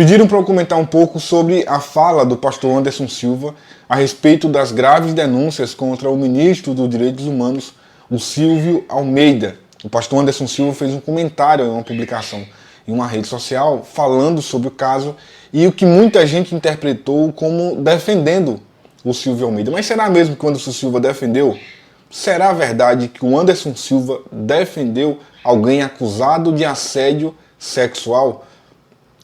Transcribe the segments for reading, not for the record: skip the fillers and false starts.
Pediram para eu comentar um pouco sobre a fala do pastor Anderson Silva a respeito das graves denúncias contra o ministro dos Direitos Humanos, o Silvio Almeida. O pastor Anderson Silva fez um comentário em uma publicação em uma rede social falando sobre o caso e o que muita gente interpretou como defendendo o Silvio Almeida. Mas será mesmo que o Anderson Silva defendeu? Será verdade que o Anderson Silva defendeu alguém acusado de assédio sexual?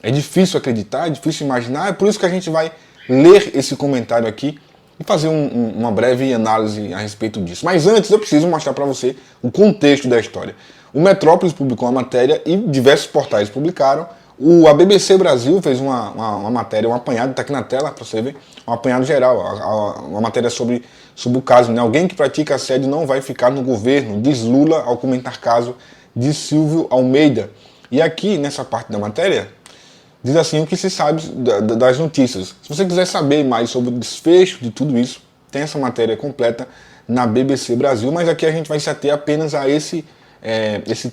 É difícil acreditar, é difícil imaginar, é por isso que a gente vai ler esse comentário aqui e fazer uma breve análise a respeito disso. Mas antes eu preciso mostrar para você o contexto da história. O Metrópolis publicou uma matéria e diversos portais publicaram. A BBC Brasil fez uma matéria, um apanhado, está aqui na tela para você ver, um apanhado geral, uma matéria sobre o caso. Né? Alguém que pratica assédio não vai ficar no governo, diz Lula ao comentar caso de Silvio Almeida. E aqui, nessa parte da matéria, diz assim o que se sabe das notícias. Se você quiser saber mais sobre o desfecho de tudo isso, tem essa matéria completa na BBC Brasil, mas aqui a gente vai se ater apenas a esse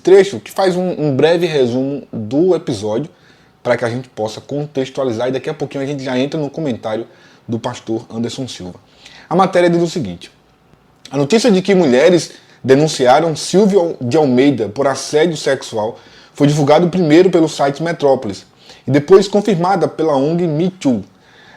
trecho que faz um breve resumo do episódio para que a gente possa contextualizar e daqui a pouquinho a gente já entra no comentário do pastor Anderson Silva. A matéria diz o seguinte: a notícia de que mulheres denunciaram Silvio de Almeida por assédio sexual foi divulgado primeiro pelo site Metrópolis e depois confirmada pela ONG Me Too.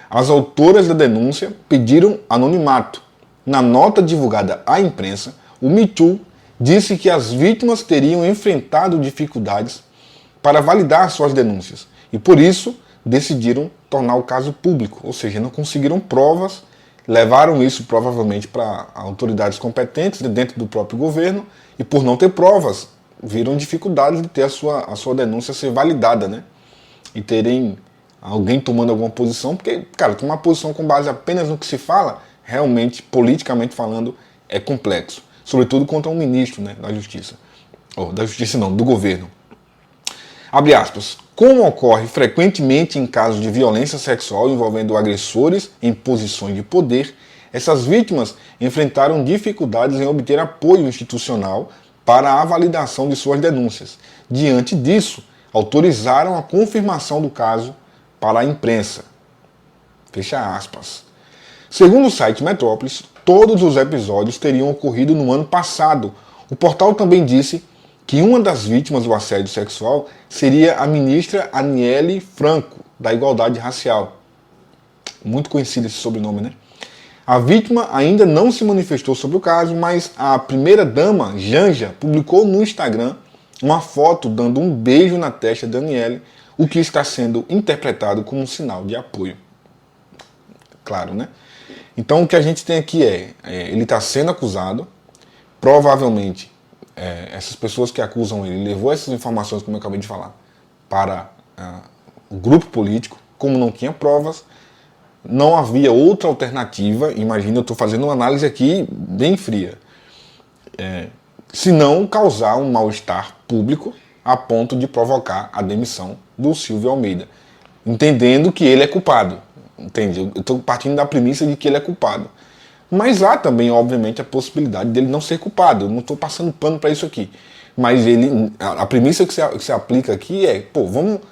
As autoras da denúncia pediram anonimato. Na nota divulgada à imprensa, o Me Too disse que as vítimas teriam enfrentado dificuldades para validar suas denúncias e, por isso, decidiram tornar o caso público, ou seja, não conseguiram provas, levaram isso provavelmente para autoridades competentes dentro do próprio governo e, por não ter provas, viram dificuldades de ter a sua denúncia ser validada, né? E terem alguém tomando alguma posição, porque, cara, tomar posição com base apenas no que se fala, realmente, politicamente falando, é complexo. Sobretudo contra um ministro, né, da Justiça. Ou da Justiça não, do governo. Abre aspas. Como ocorre frequentemente em casos de violência sexual envolvendo agressores em posições de poder, essas vítimas enfrentaram dificuldades em obter apoio institucional para a validação de suas denúncias. Diante disso, autorizaram a confirmação do caso para a imprensa. Fecha aspas. Segundo o site Metrópolis, todos os episódios teriam ocorrido no ano passado. O portal também disse que uma das vítimas do assédio sexual seria a ministra Aniele Franco, da Igualdade Racial. Muito conhecido esse sobrenome, né? A vítima ainda não se manifestou sobre o caso, mas a primeira-dama, Janja, publicou no Instagram uma foto dando um beijo na testa de Aniele, o que está sendo interpretado como um sinal de apoio. Claro, né? Então o que a gente tem aqui ele está sendo acusado, provavelmente essas pessoas que acusam ele levou essas informações, como eu acabei de falar, para o grupo político, como não tinha provas, não havia outra alternativa, imagina, eu estou fazendo uma análise aqui bem fria, se não causar um mal-estar público a ponto de provocar a demissão do Silvio Almeida, entendendo que ele é culpado. Entende? Eu estou partindo da premissa de que ele é culpado. Mas há também, obviamente, a possibilidade dele não ser culpado. Eu não estou passando pano para isso aqui. Mas a premissa que se aplica aqui é,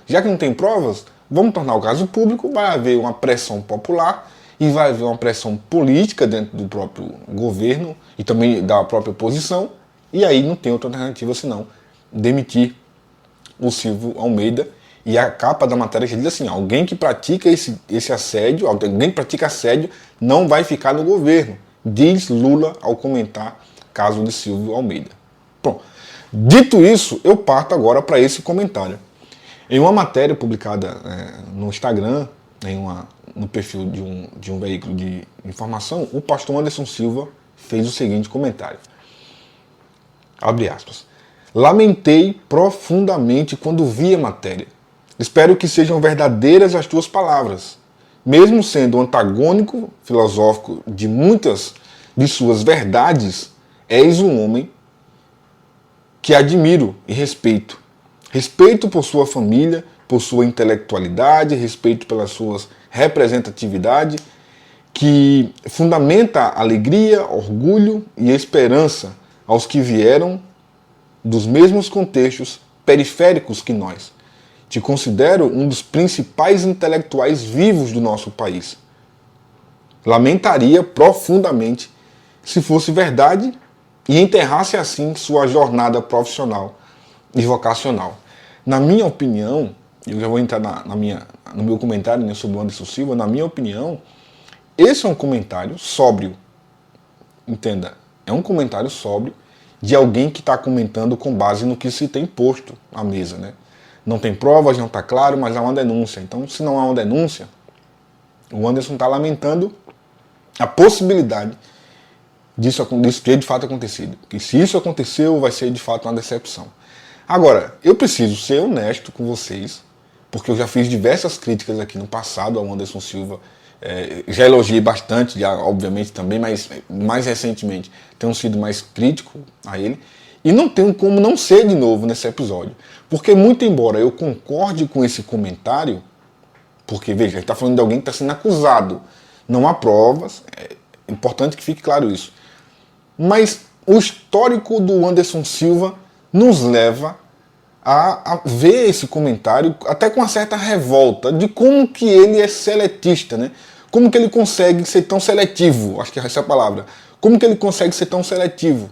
já que não tem provas, vamos tornar o caso público, vai haver uma pressão popular e vai haver uma pressão política dentro do próprio governo e também da própria oposição, e aí não tem outra alternativa senão demitir o Silvio Almeida. E a capa da matéria diz assim: alguém que pratica esse assédio, alguém que pratica assédio não vai ficar no governo, diz Lula ao comentar caso de Silvio Almeida. Bom, dito isso, eu parto agora para esse comentário. Em uma matéria publicada no Instagram, no perfil de um veículo de informação, o pastor Anderson Silva fez o seguinte comentário. Abre aspas. Lamentei profundamente quando vi a matéria. Espero que sejam verdadeiras as tuas palavras. Mesmo sendo antagônico filosófico de muitas de suas verdades, és um homem que admiro e respeito. Respeito por sua família, por sua intelectualidade, respeito pela sua representatividade, que fundamenta alegria, orgulho e esperança aos que vieram dos mesmos contextos periféricos que nós. Te considero um dos principais intelectuais vivos do nosso país. Lamentaria profundamente se fosse verdade e enterrasse assim sua jornada profissional e vocacional. Na minha opinião, eu já vou entrar no meu comentário, né, sobre o Anderson Silva, na minha opinião, esse é um comentário sóbrio. Entenda, é um comentário sóbrio de alguém que está comentando com base no que se tem posto à mesa, né? Não tem provas, não está claro, mas há uma denúncia. Então, se não há uma denúncia, o Anderson está lamentando a possibilidade disso ter de fato acontecido. Que se isso aconteceu, vai ser de fato uma decepção. Agora, eu preciso ser honesto com vocês, porque eu já fiz diversas críticas aqui no passado ao Anderson Silva. Já elogiei bastante, já, obviamente também, mas mais recentemente tenho sido mais crítico a ele. E não tenho como não ser de novo nesse episódio. Porque muito embora eu concorde com esse comentário, porque veja, ele está falando de alguém que está sendo acusado. Não há provas, é importante que fique claro isso. Mas o histórico do Anderson Silva nos leva a ver esse comentário até com uma certa revolta de como que ele é seletista, né? Como que ele consegue ser tão seletivo, acho que essa é a palavra. Como que ele consegue ser tão seletivo?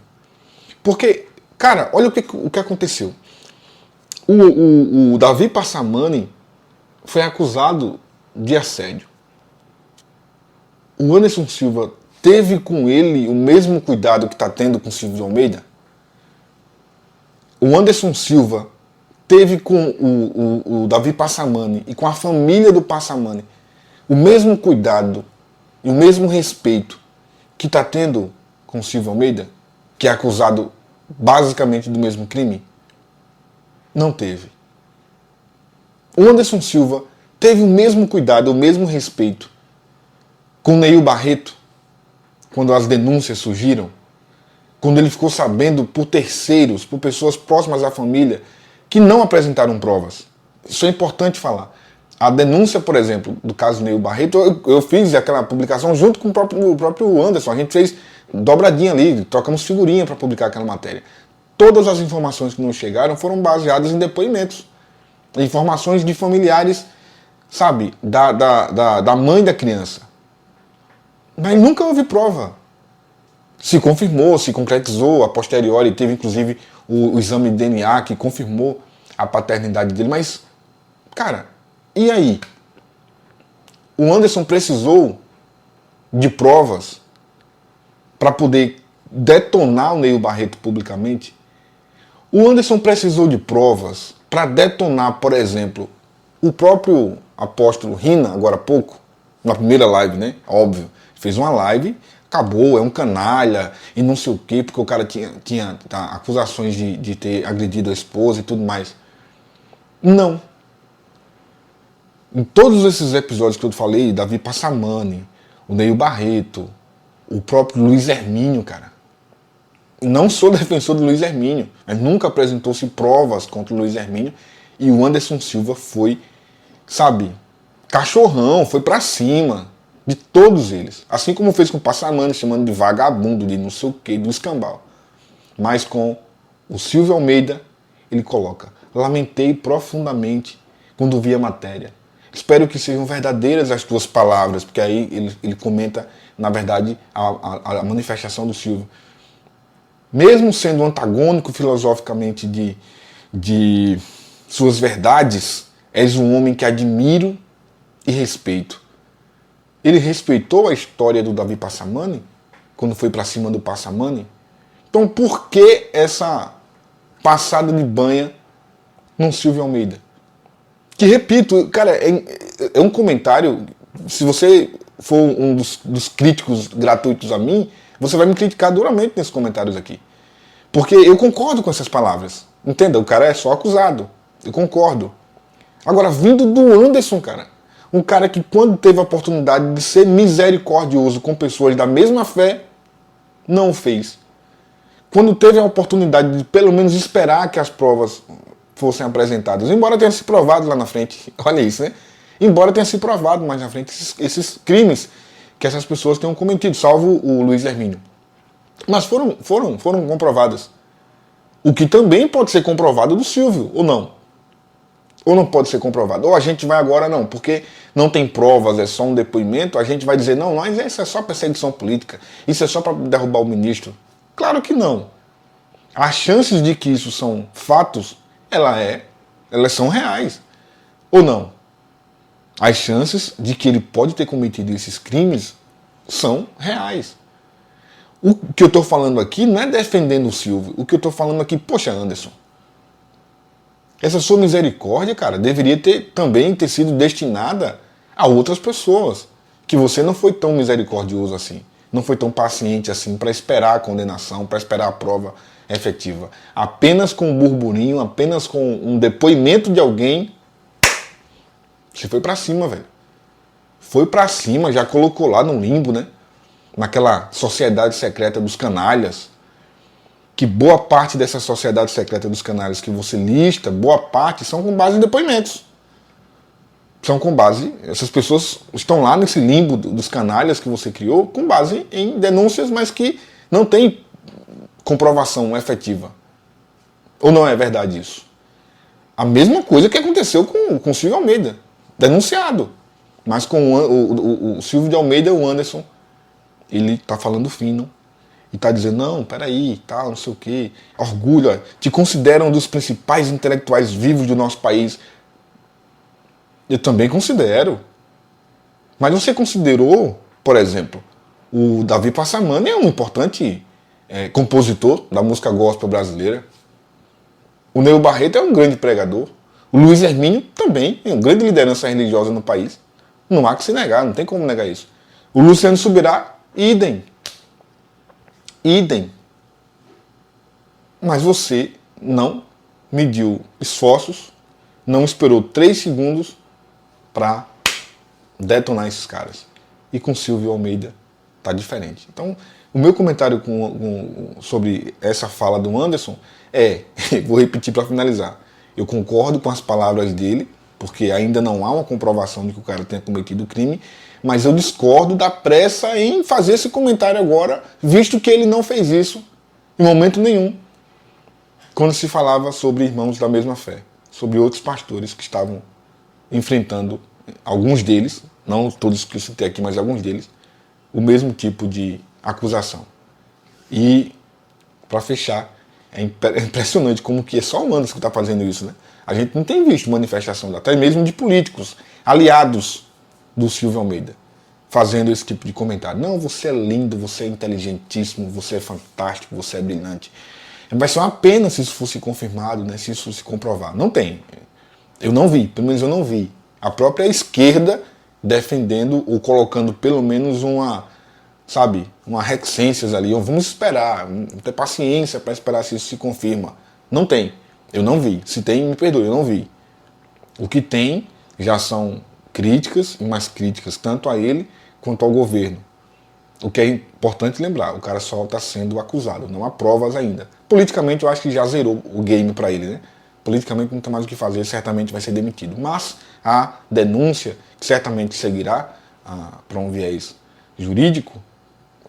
Porque, cara, olha o que aconteceu. O Davi Passamani foi acusado de assédio. O Anderson Silva teve com ele o mesmo cuidado que está tendo com o Silvio Almeida? O Anderson Silva teve com o Davi Passamani e com a família do Passamani o mesmo cuidado e o mesmo respeito que está tendo com o Silvio Almeida, que é acusado basicamente do mesmo crime? Não teve. O Anderson Silva teve o mesmo cuidado, o mesmo respeito com o Neil Barreto, quando as denúncias surgiram, quando ele ficou sabendo por terceiros, por pessoas próximas à família, que não apresentaram provas. Isso é importante falar. A denúncia, por exemplo, do caso Neil Barreto, eu fiz aquela publicação junto com o próprio Anderson. A gente fez dobradinha ali, trocamos figurinha para publicar aquela matéria. Todas as informações que nos chegaram foram baseadas em depoimentos. Informações de familiares, sabe, da mãe da criança. Mas nunca houve prova. Se confirmou, se concretizou, a posteriori teve inclusive o exame de DNA que confirmou a paternidade dele. Mas, cara, e aí? O Anderson precisou de provas para poder detonar o Neil Barreto publicamente? O Anderson precisou de provas para detonar, por exemplo, o próprio apóstolo Rina, agora há pouco, na primeira live, né? Óbvio. Fez uma live, acabou, é um canalha e não sei o quê, porque o cara tinha acusações de ter agredido a esposa e tudo mais. Não. Em todos esses episódios que eu falei, Davi Passamani, o Neil Barreto, o próprio Luiz Hermínio, cara. Não sou defensor do Luiz Hermínio, mas nunca apresentou-se provas contra o Luiz Hermínio, e o Anderson Silva foi, sabe, cachorrão, foi pra cima de todos eles. Assim como fez com o Passamani, chamando de vagabundo, de não sei o que, do escambau. Mas com o Silvio Almeida, ele coloca: lamentei profundamente quando vi a matéria. Espero que sejam verdadeiras as tuas palavras, porque aí ele comenta, na verdade, a manifestação do Silvio. Mesmo sendo antagônico filosoficamente de suas verdades, és um homem que admiro e respeito. Ele respeitou a história do Davi Passamani, quando foi para cima do Passamani? Então por que essa passada de banha no Silvio Almeida? Que, repito, cara, é um comentário, se você for um dos críticos gratuitos a mim, você vai me criticar duramente nesses comentários aqui. Porque eu concordo com essas palavras. Entenda, o cara é só acusado. Eu concordo. Agora, vindo do Anderson, cara, um cara que quando teve a oportunidade de ser misericordioso com pessoas da mesma fé, não o fez. Quando teve a oportunidade de pelo menos esperar que as provas fossem apresentadas, embora tenha se provado lá na frente, olha isso, né? Embora tenha se provado mais na frente esses crimes que essas pessoas tenham cometido, salvo o Luiz Hermínio. Mas foram comprovadas. O que também pode ser comprovado do Silvio, ou não? Ou não pode ser comprovado. Ou a gente vai agora, não, porque não tem provas, é só um depoimento, a gente vai dizer, não, mas isso é só perseguição política, isso é só para derrubar o ministro. Claro que não. As chances de que isso são fatos, elas são reais. Ou não? As chances de que ele pode ter cometido esses crimes são reais. O que eu estou falando aqui não é defendendo o Silvio. O que eu estou falando aqui, poxa, Anderson, essa sua misericórdia, cara, deveria também ter sido destinada a outras pessoas. Que você não foi tão misericordioso assim. Não foi tão paciente assim para esperar a condenação, para esperar a prova efetiva. Apenas com um burburinho, apenas com um depoimento de alguém, você foi para cima, velho. Foi para cima, já colocou lá no limbo, né? Naquela sociedade secreta dos canalhas, que boa parte dessa sociedade secreta dos canalhas que você lista, boa parte são com base em depoimentos. São com base, essas pessoas estão lá nesse limbo dos canalhas que você criou, com base em denúncias, mas que não tem comprovação efetiva. Ou não é verdade isso? A mesma coisa que aconteceu com o Silvio Almeida, denunciado. Mas com o Silvio de Almeida, o Anderson, ele tá falando fino. E tá dizendo, não, peraí, tal, não sei o quê. Orgulho, te consideram um dos principais intelectuais vivos do nosso país. Eu também considero. Mas você considerou, por exemplo, o Davi Passamani é um importante compositor da música gospel brasileira. O Neo Barreto é um grande pregador. O Luiz Hermínio também é uma grande liderança religiosa no país. Não há que se negar, não tem como negar isso. O Luciano Subirá, idem. Idem. Mas você não mediu esforços, não esperou 3 segundos para detonar esses caras. E com Silvio Almeida tá diferente. Então, o meu comentário sobre essa fala do Anderson vou repetir para finalizar, eu concordo com as palavras dele, porque ainda não há uma comprovação de que o cara tenha cometido o crime, mas eu discordo da pressa em fazer esse comentário agora, visto que ele não fez isso em momento nenhum, quando se falava sobre irmãos da mesma fé, sobre outros pastores que estavam enfrentando, alguns deles, não todos que eu citei aqui, mas alguns deles, o mesmo tipo de acusação. E, para fechar, é impressionante como que é só o Anderson que está fazendo isso, né? A gente não tem visto manifestação, até mesmo de políticos, aliados do Silvio Almeida, fazendo esse tipo de comentário. Não, você é lindo, você é inteligentíssimo, você é fantástico, você é brilhante. Vai ser uma pena se isso fosse confirmado, né, se isso se comprovar. Não tem. Eu não vi, pelo menos eu não vi. A própria esquerda defendendo ou colocando pelo menos uma reticências ali. Vamos esperar, ter paciência para esperar se isso se confirma. Não tem. Eu não vi. Se tem, me perdoe, eu não vi. O que tem já são críticas, e mais críticas tanto a ele quanto ao governo. O que é importante lembrar, o cara só está sendo acusado, não há provas ainda. Politicamente eu acho que já zerou o game para ele, né? Politicamente não tem mais o que fazer, certamente vai ser demitido. Mas a denúncia, que certamente seguirá para um viés jurídico,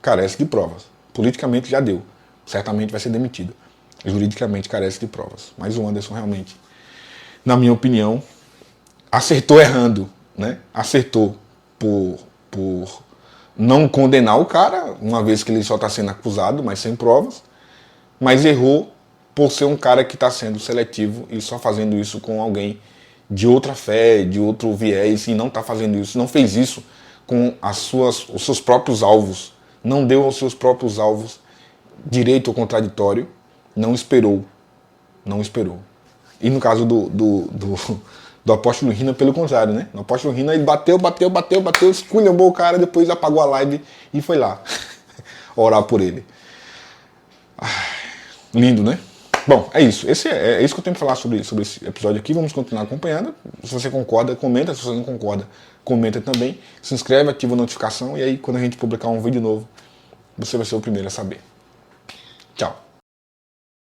carece de provas. Politicamente já deu, certamente vai ser demitido. Juridicamente carece de provas. Mas o Anderson realmente, na minha opinião, acertou errando, né? Acertou por não condenar o cara, uma vez que ele só está sendo acusado, mas sem provas, mas errou por ser um cara que está sendo seletivo e só fazendo isso com alguém de outra fé, de outro viés, e não está fazendo isso, não fez isso com os seus próprios alvos, não deu aos seus próprios alvos direito ao contraditório, não esperou. E no caso do apóstolo Rina, pelo contrário, né? No apóstolo Rina ele bateu, esculhambou o cara, depois apagou a live e foi lá orar por ele. Lindo, né? Bom, é isso. É isso que eu tenho para falar sobre esse episódio aqui. Vamos continuar acompanhando. Se você concorda, comenta. Se você não concorda, comenta também. Se inscreve, ativa a notificação. E aí, quando a gente publicar um vídeo novo, você vai ser o primeiro a saber. Tchau.